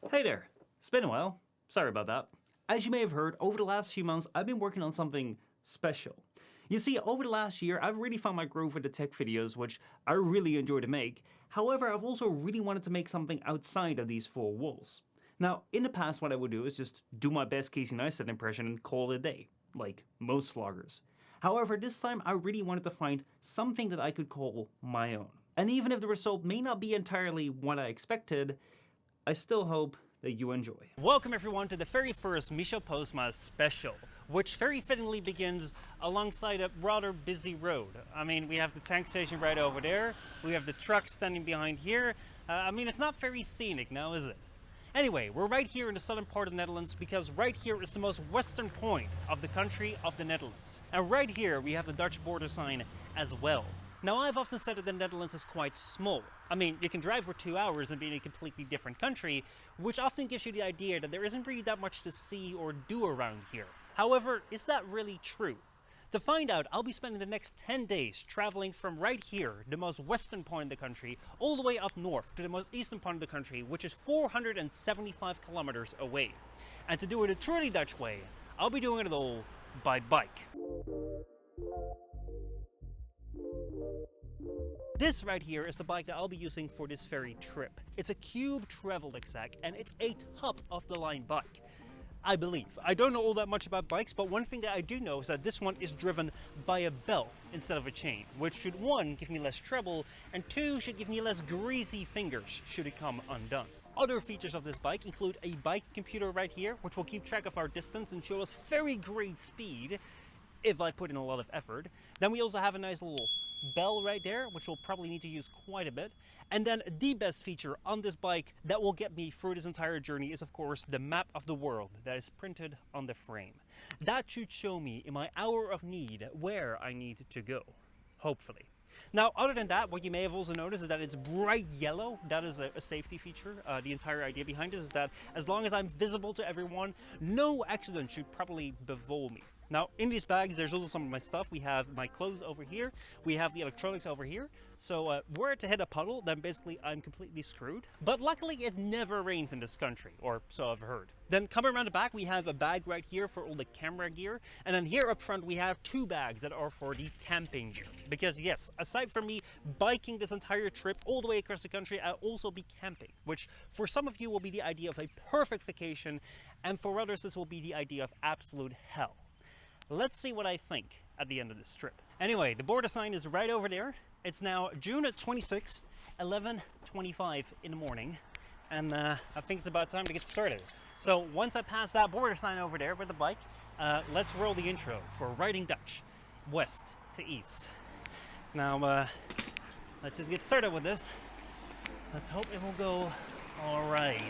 Hey there, it's been a while. Sorry about that. As you may have heard, over the last few months, I've been working on something special. You see, over the last year, I've really found my groove with the tech videos, which I really enjoy to make. However, I've also really wanted to make something outside of these four walls. Now, in the past, what I would do is just do my best Casey Neistat impression and call it a day, like most vloggers. However, this time I really wanted to find something that I could call my own. And even if the result may not be entirely what I expected, I still hope that you enjoy. Welcome everyone to the very first Michel Postma special, which very fittingly begins alongside a rather busy road. I mean, we have the tank station right over there, we have the truck standing behind here. It's not very scenic now, is it? Anyway, we're right here in the southern part of the Netherlands because right here is the most western point of the country of the Netherlands. And right here we have the Dutch border sign as well. Now, I've often said that the Netherlands is quite small. I mean, you can drive for 2 hours and be in a completely different country, which often gives you the idea that there isn't really that much to see or do around here. However, is that really true? To find out, I'll be spending the next 10 days traveling from right here, the most western point of the country, all the way up north to the most eastern part of the country, which is 475 kilometers away. And to do it a truly Dutch way, I'll be doing it all by bike. This right here is the bike that I'll be using for this very trip. It's a Cube Travel Exec and it's a top of the line bike, I believe. I don't know all that much about bikes, but one thing that I do know is that this one is driven by a belt instead of a chain, which should, one, give me less treble, and two, should give me less greasy fingers should it come undone. Other features of this bike include a bike computer right here, which will keep track of our distance and show us very great speed, if I put in a lot of effort. Then we also have a nice little bell right there, which we'll probably need to use quite a bit. And then the best feature on this bike that will get me through this entire journey is, of course, the map of the world that is printed on the frame. That should show me in my hour of need where I need to go, hopefully. Now, other than that, what you may have also noticed is that it's bright yellow. That is a safety feature. The entire idea behind it is that as long as I'm visible to everyone, no accident should probably befall me. Now, in these bags, there's also some of my stuff. We have my clothes over here. We have the electronics over here. So were it to hit a puddle, then basically I'm completely screwed. But luckily, it never rains in this country, or so I've heard. Then coming around the back, we have a bag right here for all the camera gear. And then here up front, we have two bags that are for the camping gear. Because yes, aside from me biking this entire trip all the way across the country, I'll also be camping, which for some of you will be the idea of a perfect vacation. And for others, this will be the idea of absolute hell. Let's see what I think at the end of this trip. Anyway, the border sign is right over there. It's now June 26th, 11:25 in the morning. And I think it's about time to get started. So once I pass that border sign over there with the bike, let's roll the intro for Riding Dutch, west to east. Now, let's just get started with this. Let's hope it will go all right.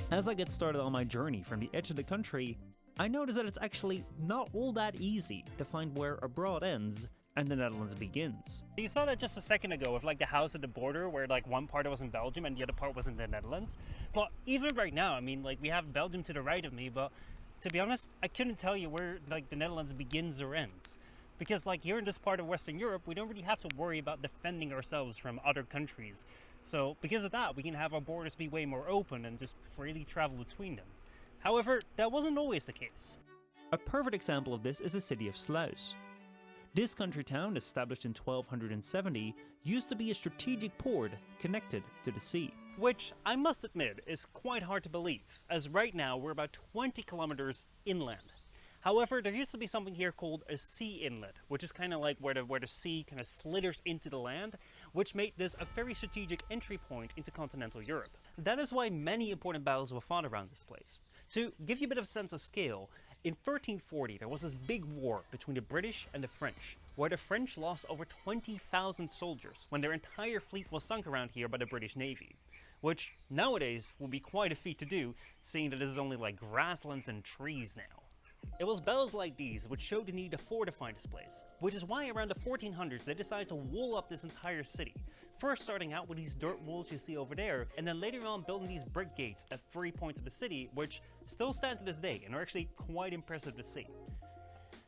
As I get started on my journey from the edge of the country, I notice that it's actually not all that easy to find where abroad ends and the Netherlands begins. You saw that just a second ago with like the house at the border where like one part was in Belgium and the other part was in the Netherlands. But even right now, I mean, like we have Belgium to the right of me, but to be honest, I couldn't tell you where like the Netherlands begins or ends. Because like here in this part of Western Europe, we don't really have to worry about defending ourselves from other countries. So because of that, we can have our borders be way more open and just freely travel between them. However, that wasn't always the case. A perfect example of this is the city of Sluis. This country town, established in 1270, used to be a strategic port connected to the sea. Which, I must admit, is quite hard to believe, as right now we're about 20 kilometers inland. However, there used to be something here called a sea inlet, which is kind of like where the sea kind of slithers into the land, which made this a very strategic entry point into continental Europe. That is why many important battles were fought around this place. To give you a bit of a sense of scale, in 1340 there was this big war between the British and the French, where the French lost over 20,000 soldiers when their entire fleet was sunk around here by the British Navy. Which nowadays would be quite a feat to do, seeing that this is only like grasslands and trees now. It was battles like these which showed the need to fortify this place, which is why around the 1400s they decided to wall up this entire city. First starting out with these dirt walls you see over there, and then later on building these brick gates at 3 points of the city, which still stand to this day and are actually quite impressive to see.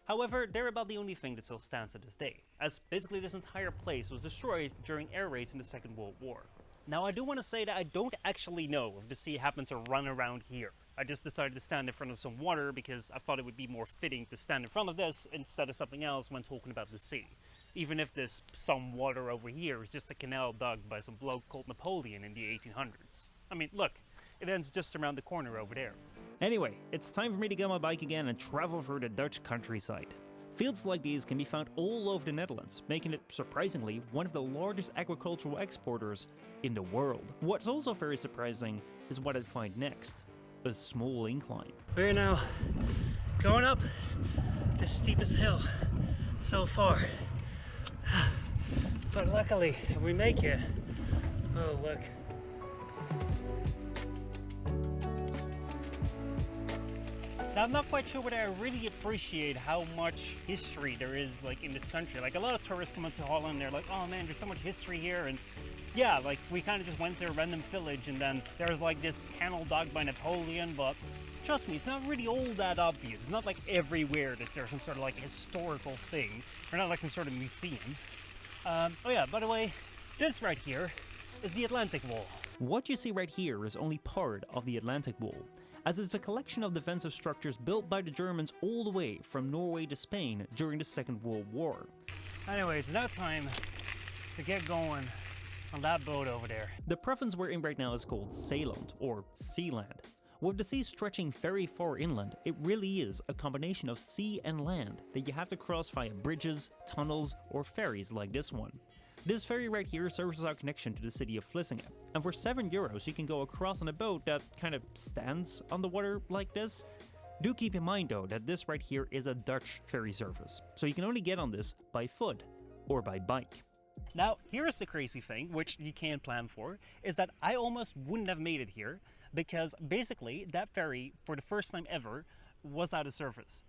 However, they're about the only thing that still stands to this day, as basically this entire place was destroyed during air raids in the Second World War. Now, I do want to say that I don't actually know if the sea happened to run around here. I just decided to stand in front of some water because I thought it would be more fitting to stand in front of this instead of something else when talking about the sea. Even if this some water over here is just a canal dug by some bloke called Napoleon in the 1800s. I mean, look, it ends just around the corner over there. Anyway, it's time for me to get on my bike again and travel through the Dutch countryside. Fields like these can be found all over the Netherlands, making it, surprisingly, one of the largest agricultural exporters in the world. What's also very surprising is what I'd find next. A small incline. We're now going up the steepest hill so far. But luckily, if we make it, oh look. Now, I'm not quite sure whether I really appreciate how much history there is like in this country. Like a lot of tourists come up to Holland and they're like, oh man, there's so much history here. And yeah, like we kind of just went to a random village and then there's like this canal dug by Napoleon, but trust me, it's not really all that obvious. It's not like everywhere that there's some sort of like historical thing, or not like some sort of museum. Oh yeah, by the way, this right here is the Atlantic Wall. What you see right here is only part of the Atlantic Wall, as it's a collection of defensive structures built by the Germans all the way from Norway to Spain during the Second World War. Anyway, it's now time to get going on that boat over there. The province we're in right now is called Zeeland, or Zeeland. With the sea stretching very far inland, it really is a combination of sea and land that you have to cross via bridges, tunnels, or ferries like this one. This ferry right here serves as our connection to the city of Vlissingen, and for €7 you can go across on a boat that kind of stands on the water like this. Do keep in mind though that this right here is a Dutch ferry service, so you can only get on this by foot or by bike. Now, here's the crazy thing, which you can plan for, is that I almost wouldn't have made it here, because basically that ferry, for the first time ever, was out of service.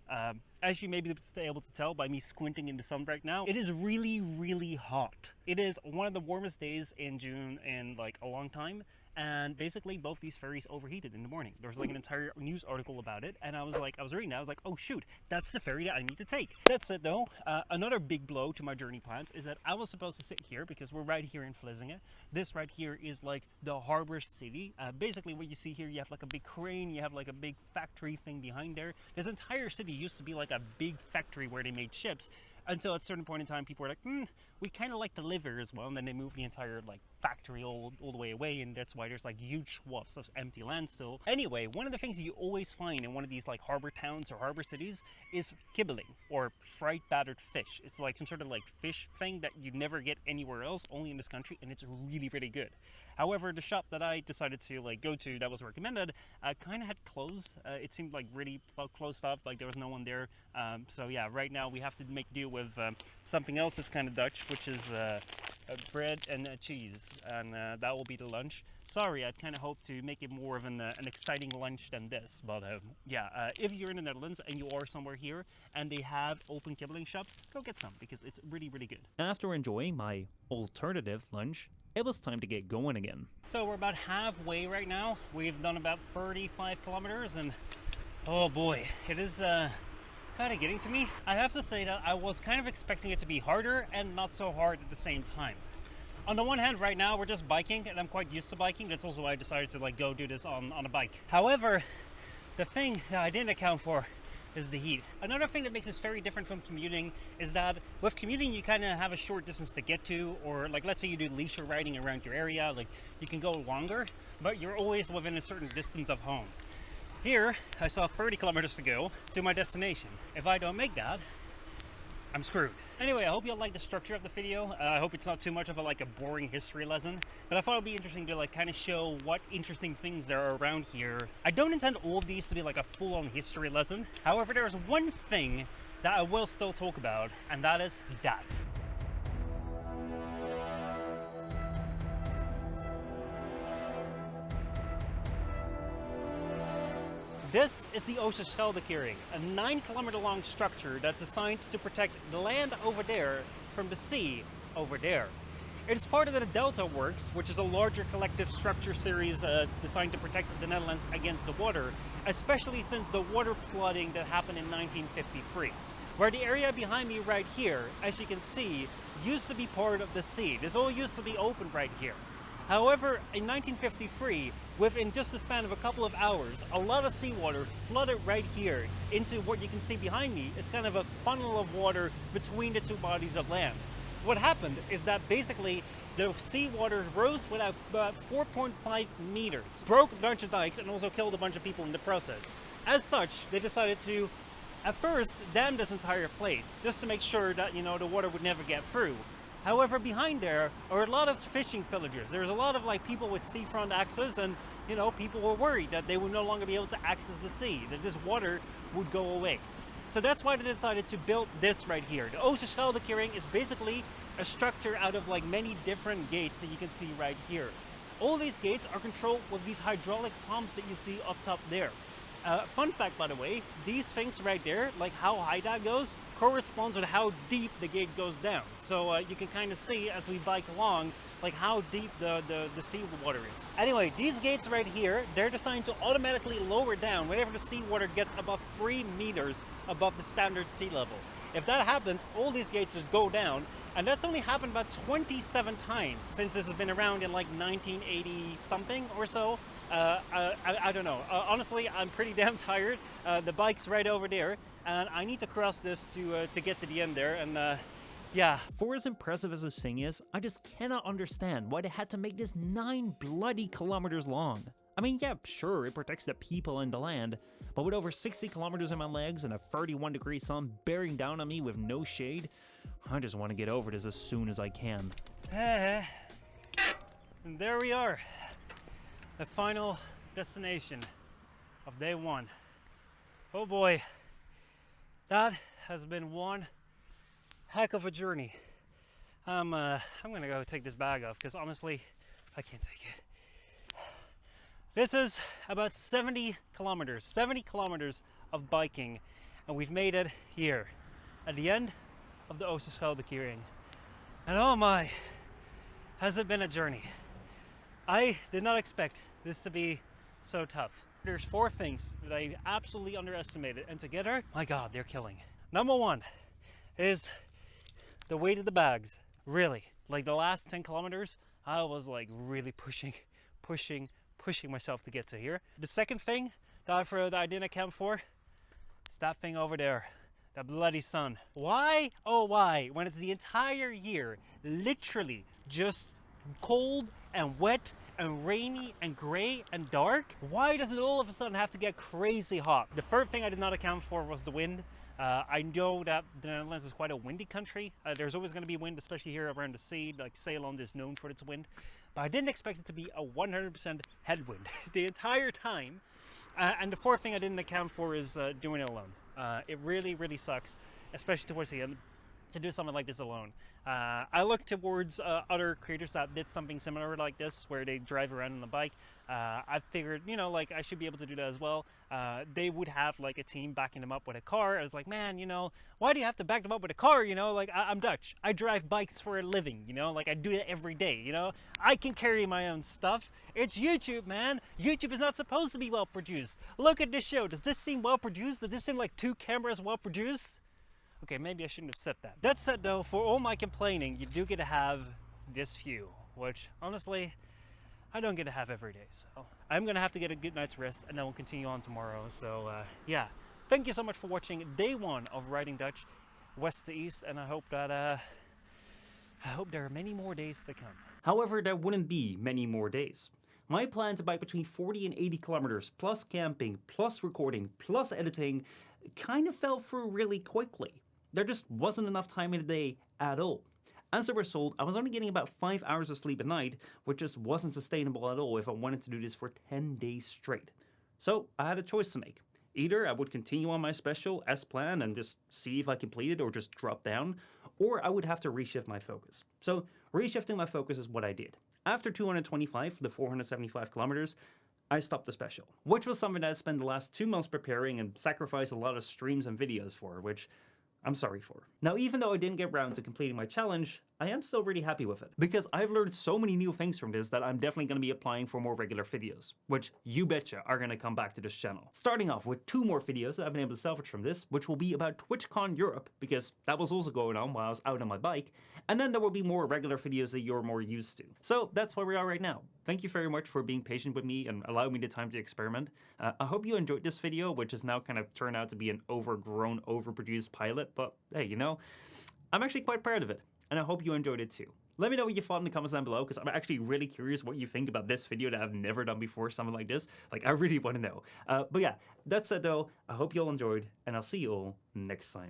As you may be able to tell by me squinting in the sun right now, it is really, really hot. It is one of the warmest days in June in like a long time, and basically both these ferries overheated in the morning. There was like an entire news article about it, and I was reading that, I was like, oh shoot, that's the ferry that I need to take. That's it though. Another big blow to my journey plans is that I was supposed to sit here because we're right here in Vlissingen. This right here is like the harbor city. Basically what you see here, you have like a big crane, you have like a big factory thing behind there. This entire city used to be like a big factory where they made ships, until at a certain point in time people were like, we kind of like to live here as well, and then they moved the entire like factory all the way away, and that's why there's like huge swaths of empty land still. Anyway, one of the things you always find in one of these like harbor towns or harbor cities is kibbeling, or fried battered fish. It's like some sort of like fish thing that you never get anywhere else, only in this country, and it's really, really good. However, the shop that I decided to like go to that was recommended kind of had closed. It seemed like really closed off, like there was no one there. So yeah, right now we have to make do with something else that's kind of Dutch, which is bread and cheese, and that will be the lunch. Sorry, I'd kind of hoped to make it more of an exciting lunch than this, but yeah, if you're in the Netherlands and you are somewhere here and they have open kibbeling shops, go get some because it's really, really good. After enjoying my alternative lunch, it was time to get going again. So we're about halfway right now. We've done about 35 kilometers, and oh boy, it is kind of getting to me. I have to say that I was kind of expecting it to be harder and not so hard at the same time. On the one hand, right now we're just biking, and I'm quite used to biking. That's also why I decided to like go do this on a bike. However, the thing that I didn't account for is the heat. Another thing that makes this very different from commuting is that with commuting you kind of have a short distance to get to, or like let's say you do leisure riding around your area, like you can go longer, but you're always within a certain distance of home. Here, I still have 30 kilometers to go to my destination. If I don't make that, I'm screwed. Anyway, I hope you all like the structure of the video. I hope it's not too much of a boring history lesson, but I thought it would be interesting to like kind of show what interesting things there are around here. I don't intend all of these to be like a full-on history lesson. However, there is one thing that I will still talk about, and that is that. This is the Oosterscheldekering, a 9-kilometer long structure that's designed to protect the land over there from the sea over there. It is part of the Delta Works, which is a larger collective structure series designed to protect the Netherlands against the water, especially since the water flooding that happened in 1953. where the area behind me right here, as you can see, used to be part of the sea. This all used to be open right here. However, in 1953, within just the span of a couple of hours, a lot of seawater flooded right here into what you can see behind me. It's kind of a funnel of water between the two bodies of land. What happened is that basically the seawater rose about 4.5 meters, broke a bunch of dikes, and also killed a bunch of people in the process. As such, they decided to, at first, dam this entire place, just to make sure that, you know, the water would never get through. However, behind there are a lot of fishing villagers. There's a lot of like people with seafront access, and, you know, people were worried that they would no longer be able to access the sea, that this water would go away. So that's why they decided to build this right here. The Oosterscheldekering is basically a structure out of like many different gates that you can see right here. All these gates are controlled with these hydraulic pumps that you see up top there. Fun fact, by the way, these things right there, like how high that goes, corresponds with how deep the gate goes down. So you can kind of see as we bike along, like how deep the seawater is. Anyway, these gates right here, they're designed to automatically lower down whenever the seawater gets above 3 meters above the standard sea level. If that happens, all these gates just go down, and that's only happened about 27 times since this has been around in like 1980 something or so. I don't know. Honestly, I'm pretty damn tired. The bike's right over there, and I need to cross this to get to the end there, and yeah. For as impressive as this thing is, I just cannot understand why they had to make this 9 bloody kilometers long. I mean, yeah, sure, it protects the people and the land, but with over 60 kilometers in my legs and a 31-degree sun bearing down on me with no shade, I just want to get over this as soon as I can. And there we are. The final destination of day 1. Oh boy, that has been one heck of a journey. I'm gonna go take this bag off because honestly, I can't take it. This is about 70 kilometers of biking, and we've made it here at the end of the Oosterscheldekering. And oh my, has it been a journey. I did not expect this to be so tough. There's 4 things that I absolutely underestimated, and together, my God, they're killing. Number 1 is the weight of the bags. Really, like the last 10 kilometers, I was like really pushing myself to get to here. The second thing that I didn't account for is that thing over there, that bloody sun. Why, oh why, when it's the entire year, literally just cold and wet and rainy and gray and dark, why does it all of a sudden have to get crazy hot? The third thing I did not account for was the wind. I know that the Netherlands is quite a windy country. There's always going to be wind, especially here around the sea. Like Zeeland is known for its wind. But I didn't expect it to be a 100% headwind the entire time. And the fourth thing I didn't account for is doing it alone. It really, really sucks, especially towards the end, to do something like this alone. I look towards other creators that did something similar like this, where they drive around on the bike. I figured, you know, like I should be able to do that as well. They would have like a team backing them up with a car. I was like, man, you know, why do you have to back them up with a car? You know, like I'm Dutch. I drive bikes for a living, you know, like I do it every day, you know. I can carry my own stuff. It's YouTube, man. YouTube is not supposed to be well produced. Look at this show. Does this seem well produced? Does this seem like 2 cameras well produced? Okay, maybe I shouldn't have said that. That said though, for all my complaining, you do get to have this view, which honestly, I don't get to have every day. So I'm gonna have to get a good night's rest, and then we'll continue on tomorrow. So yeah, thank you so much for watching day 1 of Riding Dutch, west to east, and I hope there are many more days to come. However, there wouldn't be many more days. My plan to bike between 40 and 80 kilometers, plus camping, plus recording, plus editing, kind of fell through really quickly. There just wasn't enough time in the day at all. As a result, I was only getting about 5 hours of sleep a night, which just wasn't sustainable at all if I wanted to do this for 10 days straight. So I had a choice to make. Either I would continue on my special as planned and just see if I completed or just drop down, or I would have to reshift my focus. So reshifting my focus is what I did. After 225 for the 475 kilometers, I stopped the special, which was something that I spent the last 2 months preparing and sacrificed a lot of streams and videos for, which I'm sorry for. Now, even though I didn't get around to completing my challenge, I am still really happy with it, because I've learned so many new things from this that I'm definitely going to be applying for more regular videos, which you betcha are going to come back to this channel. Starting off with 2 more videos that I've been able to salvage from this, which will be about TwitchCon Europe, because that was also going on while I was out on my bike, and then there will be more regular videos that you're more used to. So that's where we are right now. Thank you very much for being patient with me and allowing me the time to experiment. I hope you enjoyed this video, which has now kind of turned out to be an overgrown, overproduced pilot, but hey, you know, I'm actually quite proud of it, and I hope you enjoyed it too. Let me know what you thought in the comments down below, because I'm actually really curious what you think about this video that I've never done before, something like this. Like, I really want to know. But yeah, that said though, I hope you all enjoyed, and I'll see you all next time.